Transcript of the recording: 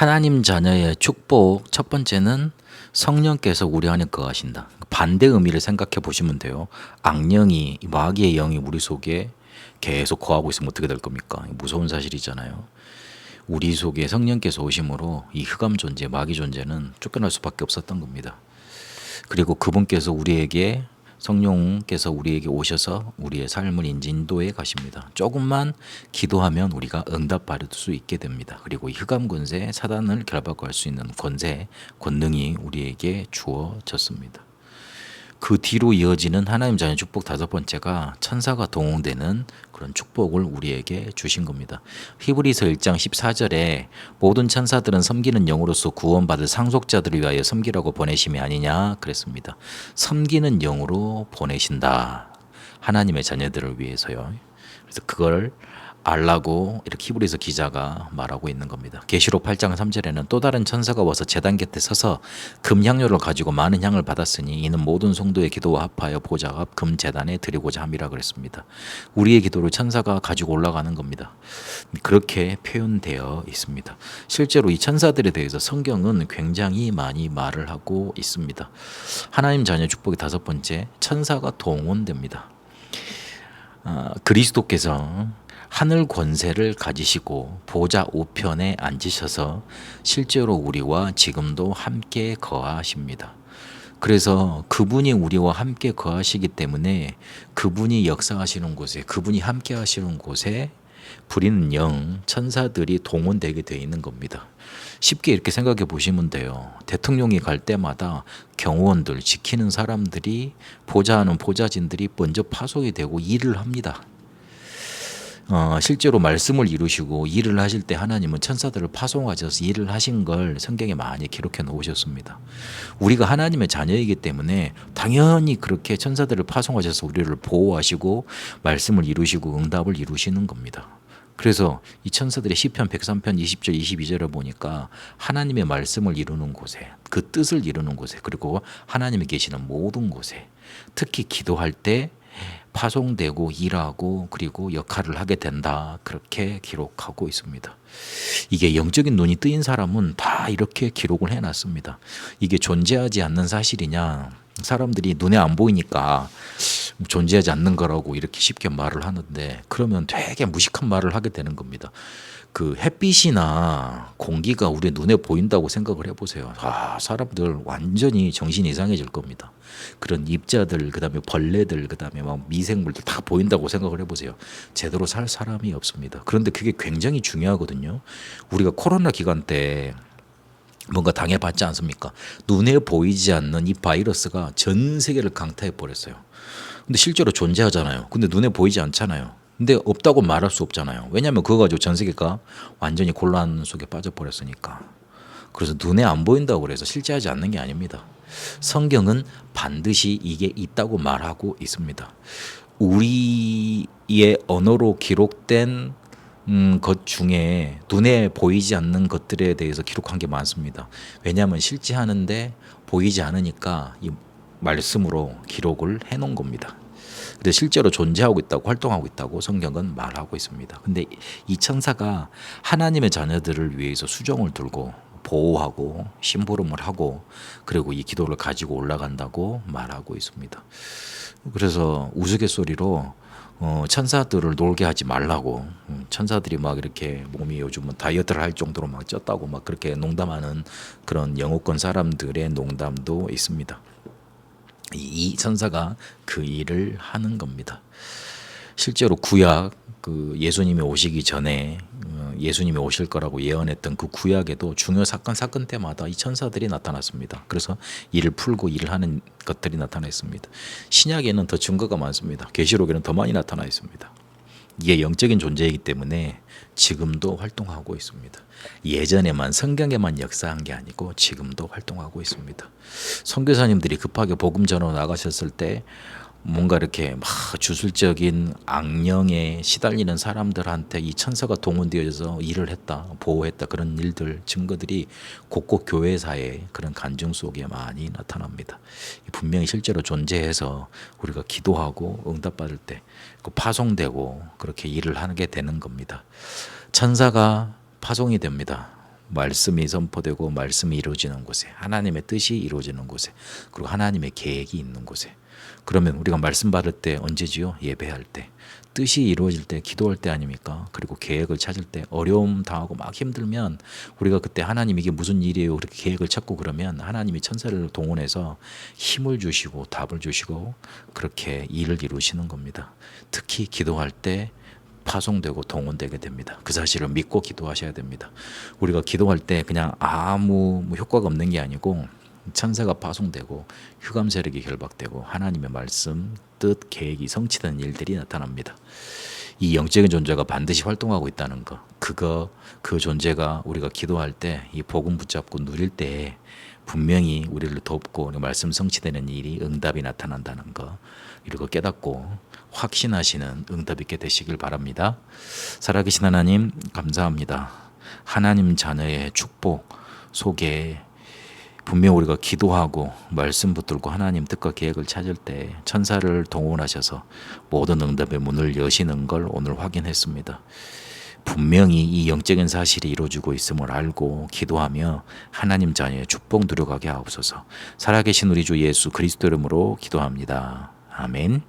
하나님 자녀의 축복 첫 번째는 성령께서 우리 안에 거하신다. 반대 의미를 생각해 보시면 돼요. 악령이 마귀의 영이 우리 속에 계속 거하고 있으면 어떻게 될 겁니까? 무서운 사실이잖아요. 우리 속에 성령께서 오심으로 이 흑암 존재, 마귀 존재는 쫓겨날 수밖에 없었던 겁니다. 그리고 그분께서 우리에게 성령께서 우리에게 오셔서 우리의 삶을 인도해 가십니다. 조금만 기도하면 우리가 응답받을 수 있게 됩니다. 그리고 이 흑암 권세, 사단을 결박할 수 있는 권세, 권능이 우리에게 주어졌습니다. 그 뒤로 이어지는 하나님 자녀 축복 다섯 번째가 천사가 동원되는 그런 축복을 우리에게 주신 겁니다. 히브리서 1장 14절에 모든 천사들은 섬기는 영으로서 구원받을 상속자들을 위하여 섬기라고 보내심이 아니냐 그랬습니다. 섬기는 영으로 보내신다. 하나님의 자녀들을 위해서요. 그래서 그걸 알라고 이렇게 히브리서 기자가 말하고 있는 겁니다. 계시록 8장 3절에는 또 다른 천사가 와서 제단 곁에 서서 금향료를 가지고 많은 향을 받았으니 이는 모든 성도의 기도와 합하여 보좌 앞 금제단에 드리고자 함이라 그랬습니다. 우리의 기도를 천사가 가지고 올라가는 겁니다. 그렇게 표현되어 있습니다. 실제로 이 천사들에 대해서 성경은 굉장히 많이 말을 하고 있습니다. 하나님 자녀 축복의 다섯 번째, 천사가 동원됩니다. 그리스도께서 하늘 권세를 가지시고 보좌 우편에 앉으셔서 실제로 우리와 지금도 함께 거하십니다. 그래서 그분이 우리와 함께 거하시기 때문에 그분이 역사하시는 곳에, 그분이 함께 하시는 곳에 부리는 영, 천사들이 동원되게 되어 있는 겁니다. 쉽게 이렇게 생각해 보시면 돼요. 대통령이 갈 때마다 경호원들, 지키는 사람들이, 보좌하는 보좌진들이 먼저 파송이 되고 일을 합니다. 실제로 말씀을 이루시고 일을 하실 때 하나님은 천사들을 파송하셔서 일을 하신 걸 성경에 많이 기록해 놓으셨습니다. 우리가 하나님의 자녀이기 때문에 당연히 그렇게 천사들을 파송하셔서 우리를 보호하시고 말씀을 이루시고 응답을 이루시는 겁니다. 그래서 이 천사들의 시편 103편 20절 22절을 보니까 하나님의 말씀을 이루는 곳에, 그 뜻을 이루는 곳에, 그리고 하나님이 계시는 모든 곳에, 특히 기도할 때 파송되고 일하고 그리고 역할을 하게 된다. 그렇게 기록하고 있습니다. 이게 영적인 눈이 뜨인 사람은 다 이렇게 기록을 해놨습니다. 이게 존재하지 않는 사실이냐? 사람들이 눈에 안 보이니까 존재하지 않는 거라고 이렇게 쉽게 말을 하는데, 그러면 되게 무식한 말을 하게 되는 겁니다. 그 햇빛이나 공기가 우리 눈에 보인다고 생각을 해보세요. 사람들 완전히 정신이 이상해질 겁니다. 그런 입자들, 그다음에 벌레들, 그다음에 막 미생물들 다 보인다고 생각을 해보세요. 제대로 살 사람이 없습니다. 그런데 그게 굉장히 중요하거든요. 우리가 코로나 기간 때 뭔가 당해봤지 않습니까? 눈에 보이지 않는 이 바이러스가 전 세계를 강타해 버렸어요. 근데 실제로 존재하잖아요. 근데 눈에 보이지 않잖아요. 근데 없다고 말할 수 없잖아요. 왜냐하면 그거 가지고 전 세계가 완전히 곤란 속에 빠져버렸으니까. 그래서 눈에 안 보인다고 그래서 실제하지 않는 게 아닙니다. 성경은 반드시 이게 있다고 말하고 있습니다. 우리의 언어로 기록된 것 중에 눈에 보이지 않는 것들에 대해서 기록한 게 많습니다. 왜냐하면 실제하는데 보이지 않으니까 이 말씀으로 기록을 해놓은 겁니다. 근데 실제로 존재하고 있다고, 활동하고 있다고 성경은 말하고 있습니다. 근데 이 천사가 하나님의 자녀들을 위해서 수종을 들고 보호하고 심부름을 하고 그리고 이 기도를 가지고 올라간다고 말하고 있습니다. 그래서 우스갯소리로 천사들을 놀게 하지 말라고, 천사들이 막 이렇게 몸이 요즘은 다이어트를 할 정도로 막 쪘다고 막 그렇게 농담하는 그런 영어권 사람들의 농담도 있습니다. 이 천사가 그 일을 하는 겁니다. 실제로 구약, 그 예수님이 오시기 전에 예수님이 오실 거라고 예언했던 그 구약에도 중요 사건 때마다 이 천사들이 나타났습니다. 그래서 일을 풀고 일을 하는 것들이 나타났습니다. 신약에는 더 증거가 많습니다. 계시록에는 더 많이 나타나 있습니다. 이게 영적인 존재이기 때문에 지금도 활동하고 있습니다. 예전에만 성경에만 역사한 게 아니고 지금도 활동하고 있습니다. 선교사님들이 급하게 복음 전하러 나가셨을 때 뭔가 이렇게 막 주술적인 악령에 시달리는 사람들한테 이 천사가 동원되어서 일을 했다, 보호했다, 그런 일들, 증거들이 곳곳 교회사의 그런 간증 속에 많이 나타납니다. 분명히 실제로 존재해서 우리가 기도하고 응답받을 때 파송되고 그렇게 일을 하게 되는 겁니다. 천사가 파송이 됩니다. 말씀이 선포되고 말씀이 이루어지는 곳에, 하나님의 뜻이 이루어지는 곳에, 그리고 하나님의 계획이 있는 곳에. 그러면 우리가 말씀 받을 때 언제지요? 예배할 때. 뜻이 이루어질 때, 기도할 때 아닙니까? 그리고 계획을 찾을 때, 어려움 당하고 막 힘들면 우리가 그때 하나님 이게 무슨 일이에요? 그렇게 계획을 찾고 그러면 하나님이 천사를 동원해서 힘을 주시고 답을 주시고 그렇게 일을 이루시는 겁니다. 특히 기도할 때 파송되고 동원되게 됩니다. 그 사실을 믿고 기도하셔야 됩니다. 우리가 기도할 때 그냥 아무 효과가 없는 게 아니고 천사가 파송되고 흑암 세력이 결박되고 하나님의 말씀, 뜻, 계획이 성취되는 일들이 나타납니다. 이 영적인 존재가 반드시 활동하고 있다는 거, 그 존재가 우리가 기도할 때 이 복음 붙잡고 누릴 때 분명히 우리를 돕고 말씀 성취되는 일이 응답이 나타난다는 거, 이거 깨닫고 확신하시는 응답 있게 되시길 바랍니다. 살아계신 하나님 감사합니다. 하나님 자녀의 축복 속에 분명 우리가 기도하고 말씀 붙들고 하나님 뜻과 계획을 찾을 때 천사를 동원하셔서 모든 응답의 문을 여시는 걸 오늘 확인했습니다. 분명히 이 영적인 사실이 이루어지고 있음을 알고 기도하며 하나님 자녀의 축복 누려가게 하옵소서. 살아계신 우리 주 예수 그리스도 이름으로 기도합니다. 아멘.